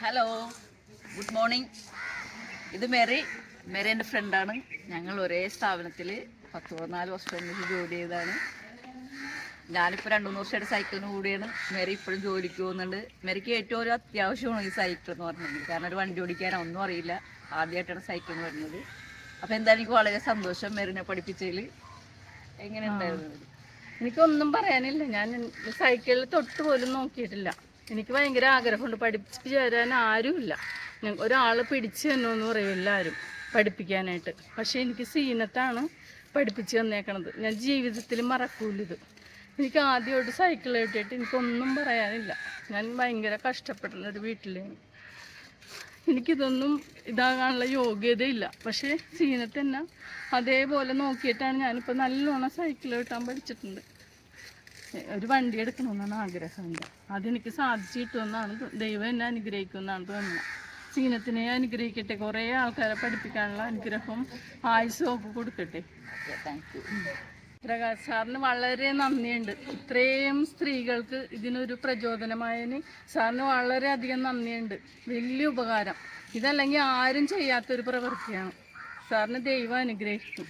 Hello, good morning. ഇത് Mary എൻ്റെ ഫ്രണ്ടാണ്. ഞങ്ങൾ ഒരേ സ്ഥാപനത്തിൽ 14 വർഷം ഒന്നിച്ച് ജോലി ചെയ്താണ്. ഞാനിപ്പോൾ 2-3 വർഷമായിട്ട് സൈക്കിളിന് കൂടിയാണ്. മേരി ഇപ്പോഴും ജോലിക്ക് പോകുന്നുണ്ട്. മേരിക്ക് ഏറ്റവും ഒരു അത്യാവശ്യമാണ് ഈ സൈക്കിൾ എന്ന് പറഞ്ഞിട്ടുണ്ടെങ്കിൽ. കാരണം ഒരു വണ്ടി ഓടിക്കാനോ ഒന്നും അറിയില്ല. ആദ്യമായിട്ടാണ് സൈക്കിളിന് വരുന്നത്. അപ്പോൾ എന്തായാലും എനിക്ക് വളരെ സന്തോഷം മേരിനെ പഠിപ്പിച്ചതിൽ. എങ്ങനെ ഉണ്ടായിരുന്നു? എനിക്കൊന്നും പറയാനില്ല. ഞാൻ സൈക്കിളിൽ തൊട്ട് പോലും നോക്കിയിട്ടില്ല. എനിക്ക് ഭയങ്കര ആഗ്രഹമുണ്ട്. പഠിപ്പിച്ച് തരാൻ ആരുമില്ല. ഒരാൾ പിടിച്ചു തന്നോന്ന് പറയും എല്ലാവരും പഠിപ്പിക്കാനായിട്ട്. പക്ഷേ എനിക്ക് സീനത്താണ് പഠിപ്പിച്ച് തന്നേക്കണത്. ഞാൻ ജീവിതത്തിൽ മറക്കൂലിത്. എനിക്ക് ആദ്യമായിട്ട് സൈക്കിൾ കിട്ടിയിട്ട് എനിക്കൊന്നും പറയാനില്ല. ഞാൻ ഭയങ്കര കഷ്ടപ്പെടുന്ന ഒരു വീട്ടിലാണ്. എനിക്കിതൊന്നും ഇതാകാനുള്ള യോഗ്യതയില്ല. പക്ഷേ സീനത്ത് തന്നെ അതേപോലെ നോക്കിയിട്ടാണ് ഞാനിപ്പോൾ നല്ലോണം സൈക്കിൾ കിട്ടാൻ പഠിച്ചിട്ടുണ്ട്. ഒരു വണ്ടി എടുക്കണമെന്നാണ് ആഗ്രഹം. അതെനിക്ക് സാധിച്ചു കിട്ടുമെന്നാണ് ദൈവം എന്നെ അനുഗ്രഹിക്കുമെന്നാണ് തോന്നുന്നത്. സീനത്തിനെ അനുഗ്രഹിക്കട്ടെ. കുറേ ആൾക്കാരെ പഠിപ്പിക്കാനുള്ള അനുഗ്രഹം ആയുസ്സും ഒക്കെ കൊടുക്കട്ടെ. Thank you. പ്രകാശ് സാറിന് വളരെ നന്ദിയുണ്ട്. ഇത്രയും സ്ത്രീകൾക്ക് ഇതിനൊരു പ്രചോദനമായതിന് സാറിന് വളരെയധികം നന്ദിയുണ്ട്. വലിയ ഉപകാരം. ഇതല്ലെങ്കിൽ ആരും ചെയ്യാത്തൊരു പ്രവൃത്തിയാണ്. സാറിന് ദൈവം അനുഗ്രഹിക്കും.